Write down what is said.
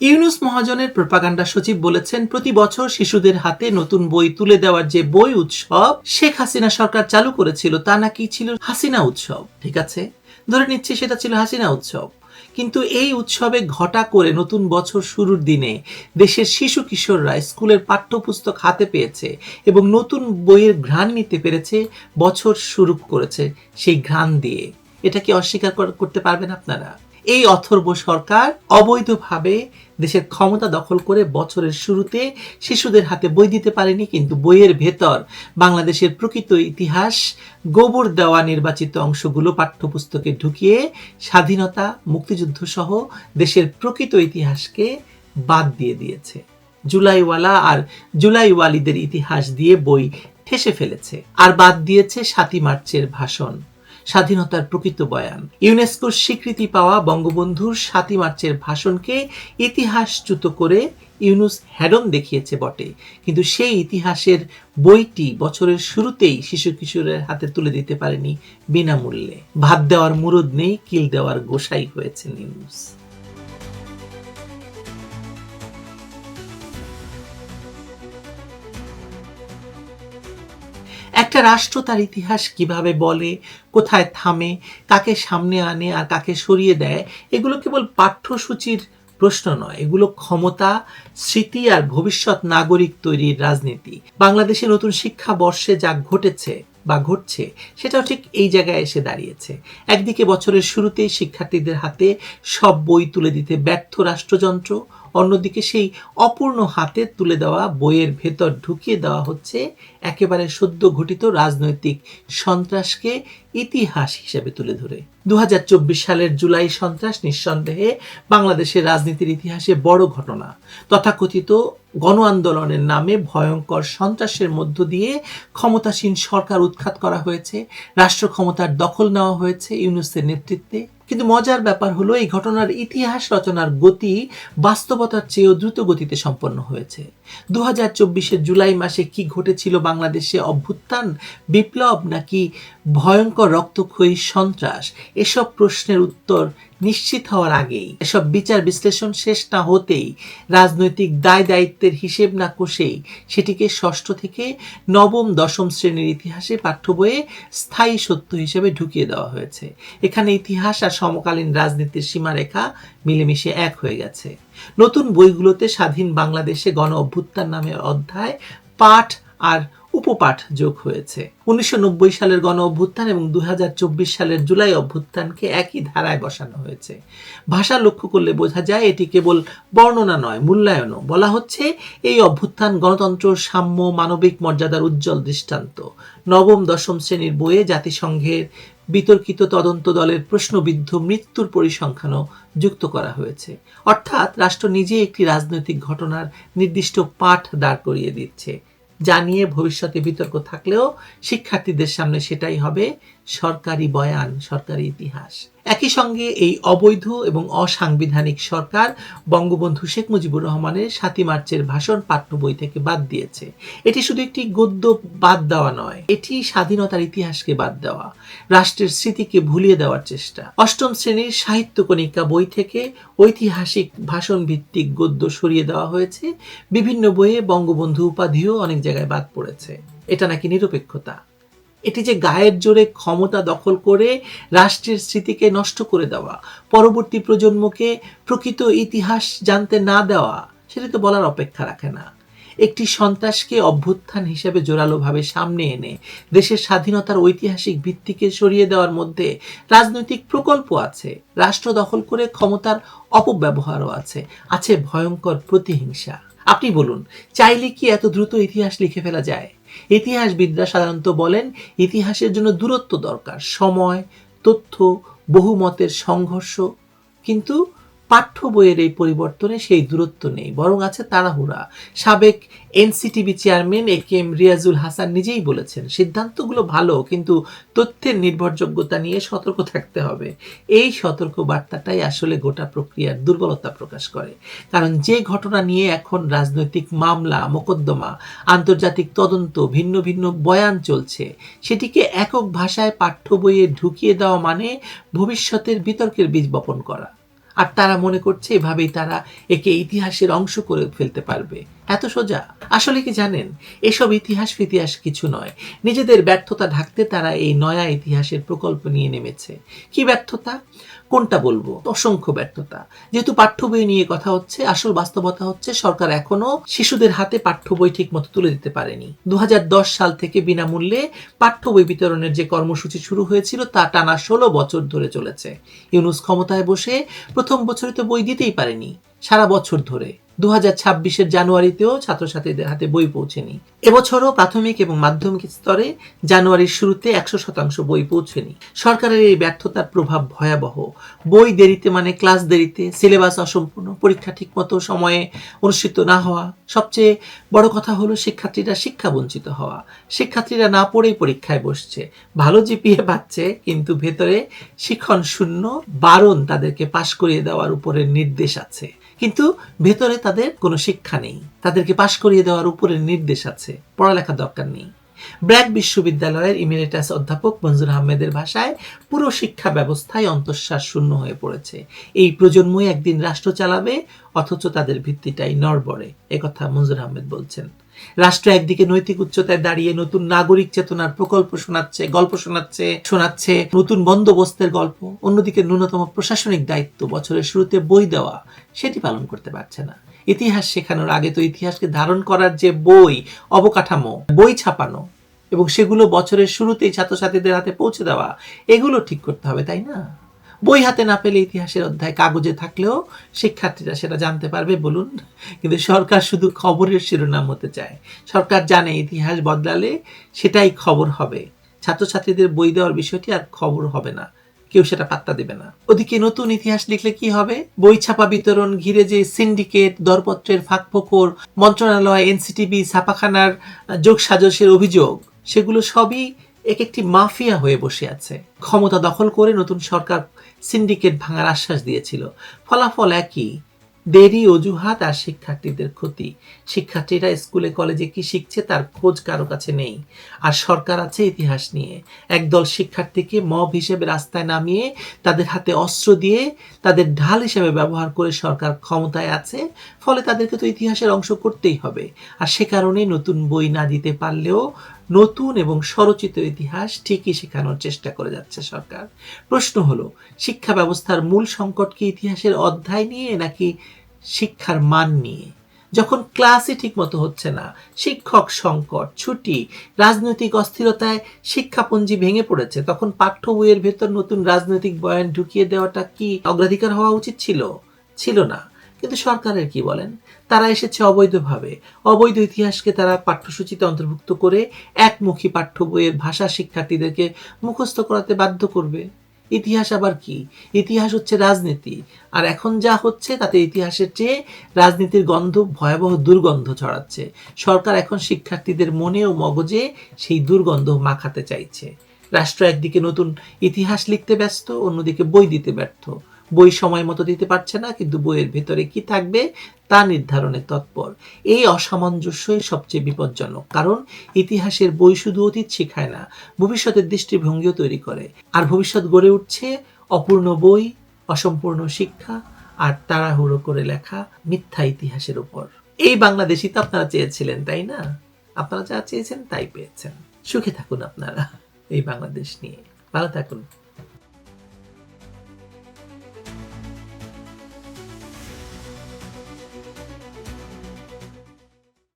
ইউনূস মহাজনের প্রোপাগান্ডা সচিব বলেছেন, প্রতি বছর শিশুদের হাতে নতুন বই তুলে দেওয়ার যে বই উৎসব শেখ হাসিনা সরকার চালু করেছিল তা নাকি ছিল হাসিনা উৎসব। ঠিক আছে, ধরে নিচ্ছে সেটা ছিল হাসিনা উৎসব, কিন্তু এই উৎসবে ঘটা করে নতুন বছর শুরুর দিনে দেশের শিশু কিশোররা স্কুলের পাঠ্যপুস্তক হাতে পেয়েছে এবং নতুন বইয়ের ঘ্রাণ নিতে পেরেছে, বছর শুরু করেছে সেই ঘ্রাণ দিয়ে। এটা কি অস্বীকার করতে পারবেন আপনারা? এই অথর্ব সরকার অবৈধভাবে দেশের ক্ষমতা দখল করে বছরের শুরুতে শিশুদের হাতে বই দিতে পারেনি, কিন্তু বইয়ের ভেতর বাংলাদেশের প্রকৃত ইতিহাস গোবর দেওয়া নির্বাচিত অংশগুলো পাঠ্যপুস্তকে ঢুকিয়ে স্বাধীনতা, মুক্তিযুদ্ধ সহ দেশের প্রকৃত ইতিহাসকে বাদ দিয়ে দিয়েছে। জুলাইওয়ালা আর জুলাইওয়ালিদের ইতিহাস দিয়ে বই ঠেসে ফেলেছে, আর বাদ দিয়েছে ৭ই মার্চের ভাষণ, স্বাধীনতার প্রকৃত বয়ান। ইউনেস্কোর স্বীকৃতি পাওয়া বঙ্গবন্ধুর ৭ই মার্চের ভাষণকে ইতিহাসচ্যুত করে ইউনূস হেডন দেখিয়েছে বটে, কিন্তু সেই ইতিহাসের বইটি বছরের শুরুতেই শিশু কিশোরের হাতে তুলে দিতে পারেনি বিনামূল্যে। ভাত দেওয়ার মুরদ নেই, কিল দেওয়ার গোসাই হয়েছেন ইউনূস। একটা রাষ্ট্র তার ইতিহাস কিভাবে বলে, কোথায় থামে, কাকে সামনে আনে আর কাকে সরিয়ে দেয়, এগুলো কেবল পাঠ্যসূচির প্রশ্ন নয়, এগুলো ক্ষমতা, স্মৃতি আর ভবিষ্যৎ নাগরিক তৈরির রাজনীতি। বাংলাদেশে নতুন শিক্ষা বর্ষে যা ঘটেছে বা ঘটছে সেটাও ঠিক এই জায়গায় এসে দাঁড়িয়েছে। একদিকে বছরের শুরুতেই শিক্ষার্থীদের হাতে সব বই তুলে দিতে ব্যর্থ রাষ্ট্রযন্ত্র, অন্যদিকে সেই অপূর্ণ হাতে তুলে দেওয়া বইয়ের ভেতর ঢুকিয়ে দেওয়া হচ্ছে একেবারে সদ্য ঘটিত রাজনৈতিক সন্ত্রাসকে ইতিহাস হিসেবে তুলে ধরে। ২০২৪ সালের জুলাই সন্ত্রাস নিঃসন্দেহে বাংলাদেশের রাজনীতির ইতিহাসে বড় ঘটনা। তথাকথিত গণ আন্দোলনের নামে ভয়ঙ্কর সন্ত্রাসের মধ্য দিয়ে ক্ষমতাসীন সরকার উৎখাত করা হয়েছে, রাষ্ট্র ক্ষমতার দখল নেওয়া হয়েছে ইউনূসের নেতৃত্বে। কিন্তু মজার ব্যাপার হলো, এই ঘটনার ইতিহাস রচনার গতি বাস্তবতার চেয়েও দ্রুত গতিতে সম্পন্ন হয়েছে। ২০২৪ জুলাই মাসে কি ঘটেছিল বাংলাদেশে? অভ্যুত্থান, বিপ্লব নাকি ভয়ঙ্কর রক্তক্ষয়ী সন্ত্রাস? এসব প্রশ্নের উত্তর নিশ্চিত হওয়ার আগেই, এসব বিচার বিশ্লেষণ শেষ না হতেই, রাজনৈতিক দায় দায়িত্বের হিসেব না কষেই সেটিকে ষষ্ঠ থেকে নবম দশম শ্রেণীর ইতিহাসে পাঠ্য বইয়ে স্থায়ী সত্য হিসেবে ঢুকিয়ে দেওয়া হয়েছে। এখানে ইতিহাস আর সমকালীন রাজনীতির সীমারেখা মিলেমিশে এক হয়ে গেছে। নতুন বইগুলোতে স্বাধীন বাংলাদেশে গণ অভ্যুত্থান নামের অধ্যায়, পাঠ আর উপপাঠ যোগ হয়েছে। ১৯৯০ সালের গণ অভ্যুত্থান এবং ২০২৪ সালের জুলাই অভ্যুত্থানকে একই ধারায় বসানো হয়েছে। ভাষা লক্ষ্য করলে বোঝা যায় এটি কেবল বর্ণনা নয়, মূল্যায়নও। বলা হচ্ছে এই অভ্যুত্থান গণতন্ত্র, সাম্য, মানবিক মর্যাদার উজ্জ্বল দৃষ্টান্ত। নবম দশম শ্রেণীর বইয়ে জাতিসংঘের বিতর্কিত তদন্ত দলের প্রশ্নবিদ্ধ মৃত্যুর পরিসংখ্যানও যুক্ত করা হয়েছে। অর্থাৎ রাষ্ট্র নিজে একটি রাজনৈতিক ঘটনার নির্দিষ্ট পাঠ দাঁড় করিয়ে দিচ্ছে, যা নিয়ে ভবিষ্যতে বিতর্ক থাকলেও শিক্ষার্থীদের সামনে সেটাই হবে সরকারি বয়ান, সরকারি ইতিহাস। একই সঙ্গে এই অবৈধ এবং অসাংবিধানিক সরকার বঙ্গবন্ধু শেখ মুজিবুর রহমানের ৭ই মার্চের ভাষণ পাঠ্য বই থেকে বাদ দিয়েছে। এটি শুধু একটি গদ্য বাদ দেওয়া নয়, এটি স্বাধীনতার ইতিহাসকে বাদ দেওয়া, রাষ্ট্রের স্মৃতিকে ভুলিয়ে দেওয়ার চেষ্টা। অষ্টম শ্রেণীর সাহিত্য কণিকা বই থেকে ঐতিহাসিক ভাষণ ভিত্তিক গদ্য সরিয়ে দেওয়া হয়েছে। বিভিন্ন বইয়ে বঙ্গবন্ধু উপাধিও অনেক জায়গায় বাদ পড়েছে। এটা নাকি নিরপেক্ষতা? এটি যে গায়ের জোরে ক্ষমতা দখল করে রাষ্ট্রের স্মৃতিকে নষ্ট করে দেওয়া, পরবর্তী প্রজন্মকে প্রকৃত ইতিহাস জানতে না দেওয়া, সেটা তো বলার অপেক্ষা রাখে না। একটি সন্ত্রাসকে অভ্যুত্থান হিসেবে জোরালোভাবে সামনে এনে দেশের স্বাধীনতার ঐতিহাসিক ভিত্তিকে সরিয়ে দেওয়ার মধ্যে রাজনৈতিক প্রকল্প আছে, রাষ্ট্র দখল করে ক্ষমতার অপব্যবহারও আছে, আছে ভয়ঙ্কর প্রতিহিংসা। আপনি বলুন, চাইলে কি এত দ্রুত ইতিহাস লিখে ফেলা যায়? ইতিহাসবিদরা সাধারণত বলেন ইতিহাসের জন্য দূরত্ব দরকার, সময়, তথ্য, বহুমতের সংঘর্ষ। কিন্তু পাঠ্য বইয়ের এই পরিবর্তনে সেই দূরত্ব নেই, বরং আছে তাড়াহুড়া। সাবেক NCTB chairman AKM Riazul Hasan নিজেই বলেছেন, সিদ্ধান্তগুলো ভালো, কিন্তু তথ্যের নির্ভরযোগ্যতা নিয়ে সতর্ক থাকতে হবে। এই সতর্ক বার্তাটাই আসলে গোটা প্রক্রিয়ার দুর্বলতা প্রকাশ করে। কারণ যে ঘটনা নিয়ে এখন রাজনৈতিক মামলা, মোকদ্দমা, আন্তর্জাতিক তদন্ত, ভিন্ন ভিন্ন বয়ান চলছে, সেটিকে একক ভাষায় পাঠ্য বইয়ে ঢুকিয়ে দেওয়া মানে ভবিষ্যতের বিতর্কের বীজ বপন করা। আর তারা মনে করছে এভাবেই তারা একে ইতিহাসের অংশ করে ফেলতে পারবে। এত সোজা? আসলে কি জানেন, এসব ইতিহাস ফিতিহাস কিছু নয়। নিজেদের ব্যর্থতা ঢাকতে তারা এই নয়া ইতিহাসের প্রকল্প নিয়ে নেমেছে। কি ব্যর্থতা? কোনটা বলবো? অসংখ্য ব্যর্থতা। যেহেতু পাঠ্য বই নিয়ে কথা হচ্ছে, আসল বাস্তবতা হচ্ছে সরকার এখনো শিশুদের হাতে পাঠ্য বই ঠিক মতো তুলে দিতে পারেনি। 2010 সাল থেকে বিনামূল্যে পাঠ্য বই বিতরণের যে কর্মসূচি শুরু হয়েছিল তা টানা 16 বছর ধরে চলেছে। ইউনূস ক্ষমতায় বসে প্রথম বছরে তো বই দিতেই পারেনি, সারা বছর ধরে। 2026-এর জানুয়ারিতেও ছাত্রছাত্রীদের হাতে বই পৌঁছেনি। এবছরও প্রাথমিক এবং মাধ্যমিক স্তরে জানুয়ারির শুরুতে 100% বই পৌঁছেনি। সরকারের এই ব্যর্থতার প্রভাব ভয়াবহ। বই দেরিতে মানে ক্লাস দেরিতে, সিলেবাস অসম্পূর্ণ, পরীক্ষা ঠিকমতো সময়ে অনুষ্ঠিত না হওয়া, সবচেয়ে বড় কথা হলো শিক্ষার্থীরা শিক্ষা বঞ্চিত হওয়া। শিক্ষার্থীরা না পড়েই পরীক্ষায় বসছে, ভালো জিপিএ পাচ্ছে, কিন্তু ভেতরে শিখন শূন্য, বারণ তাদেরকে পাশ করিয়ে দেওয়ার উপরে নির্দেশ আছে, কিন্তু ভেতরে তাদের কোনো শিক্ষা নেই। তাদেরকে পাশ করিয়ে দেওয়ার উপরে নির্দেশ আছে, পড়ালেখা দরকার নেই। ব্র্যাক বিশ্ববিদ্যালয়ের ইমেরিটাস অধ্যাপক মঞ্জুর আহমেদের ভাষায়, পুরো শিক্ষা ব্যবস্থায় অন্তঃশ্বাস শূন্য হয়ে পড়েছে। এই প্রজন্মই একদিন রাষ্ট্র চালাবে, অথচ তাদের ভিত্তিটাই নড়বড়ে। একথা মঞ্জুর আহমেদ বলছেন। রাষ্ট্র একদিকে নৈতিক উচ্চতায় দাঁড়িয়ে নতুন নাগরিক চেতনার প্রকল্প শোনাচ্ছে, গল্প শোনাচ্ছে নতুন বন্দোবস্তের গল্প, অন্যদিকে ন্যূনতম প্রশাসনিক দায়িত্ব বছরের শুরুতে বই দেওয়া, সেটি পালন করতে পারছে না। ইতিহাস শেখানোর আগে তো ইতিহাসকে ধারণ করার যে বই, অবকাঠামো, বই ছাপানো এবং সেগুলো বছরের শুরুতেই ছাত্রছাত্রীদের হাতে পৌঁছে দেওয়া, এগুলো ঠিক করতে হবে, তাই না? বই হাতে না পেলে ইতিহাসের অধ্যায় কাগজে থাকলেও শিক্ষার্থীরা সেটা জানতে পারবে বলুন? কিন্তু সরকার শুধু খবরের শিরোনাম হতে চায়। সরকার জানে ইতিহাস বদলালে সেটাই খবর হবে, ছাত্রছাত্রীদের বই দেওয়ার বিষয়টি আর খবর হবে না, কেউ সেটা পাত্তা দেবে না। ওদিকে নতুন ইতিহাস লিখলে কি হবে? বই ছাপা বিতরণ ঘিরে যে সিন্ডিকেট, দরপত্রের ফাঁকফোকর, মন্ত্রণালয়, এনসিটিবি, ছাপাখানার যোগসাজশের অভিযোগ, সেগুলো সবই এক একটি মাফিয়া হয়ে বসে আছে। ক্ষমতা দখল করে নতুন সরকার সিন্ডিকেট ভাঙার আশ্বাস দিয়েছিল। ফলাফল একই, দেরি, অজুহাত আর শিক্ষার্থীদের ক্ষতি। শিক্ষার্থীরা স্কুলে কলেজে কি শিখছে তার খোঁজ কারো কাছে নেই, আর সরকার আছে ইতিহাস নিয়ে। একদল শিক্ষার্থীকে মব হিসেবে রাস্তায় নামিয়ে তাদের হাতে অস্ত্র দিয়ে তাদের ঢাল হিসেবে ব্যবহার করে সরকার ক্ষমতায় আছে। ফলে তাদেরকে তো ইতিহাসের অংশ করতেই হবে। আর সে কারণে নতুন বই না দিতে পারলেও নতুন এবং স্বরচিত ইতিহাস ঠিকই শেখানোর চেষ্টা করে যাচ্ছে সরকার। প্রশ্ন হলো, শিক্ষা ব্যবস্থার মূল সংকট কি ইতিহাসের অধ্যায় নিয়ে নাকি শিক্ষার মান নিয়ে? যখন ক্লাসই ঠিক মতো হচ্ছে না, শিক্ষক সংকট, ছুটি, রাজনৈতিক অস্থিরতায় শিক্ষাপঞ্জি ভেঙে পড়েছে, তখন পাঠ্য বইয়ের ভেতর নতুন রাজনৈতিক বয়ান ঢুকিয়ে দেওয়াটা কি অগ্রাধিকার হওয়া উচিত ছিল? ছিল না। কিন্তু সরকারের কি বলেন? তারা এসেছে অবৈধভাবে। অবৈধ ইতিহাসকে তারা পাঠ্যসূচিতে অন্তর্ভুক্ত করে একমুখী পাঠ্য বইয়ের ভাষা শিক্ষার্থীদেরকে মুখস্থ করাতে বাধ্য করবে। ইতিহাস আবার কি? ইতিহাস হচ্ছে রাজনীতি, আর এখন যা হচ্ছে তাতে ইতিহাসের চেয়ে রাজনীতির গন্ধ, ভয়াবহ দুর্গন্ধ ছড়াচ্ছে। সরকার এখন শিক্ষার্থীদের মনে ও মগজে সেই দুর্গন্ধ মাখাতে চাইছে। রাষ্ট্র একদিকে নতুন ইতিহাস লিখতে ব্যস্ত, অন্যদিকে বই দিতে ব্যর্থ। বই সময় মতো দিতে পারছে না, কিন্তু বইয়ের ভেতরে কি থাকবে তা নির্ধারণে তৎপর। এই অসামঞ্জস্যই সবচেয়ে বিপজ্জনক, কারণ ইতিহাসের বই শুধু অতীত শেখায় না, ভবিষ্যতের দৃষ্টিভঙ্গিও তৈরি করে। আর ভবিষ্যৎ গড়ে উঠছে অপূর্ণ বই, অসম্পূর্ণ শিক্ষা আর তাড়াহুড়ো করে লেখা মিথ্যা ইতিহাসের উপর। এই বাংলাদেশই তো আপনারা চেয়েছিলেন, তাই না? আপনারা যা চেয়েছেন তাই পেয়েছেন। সুখে থাকুন আপনারা এই বাংলাদেশ নিয়ে। ভালো থাকুন।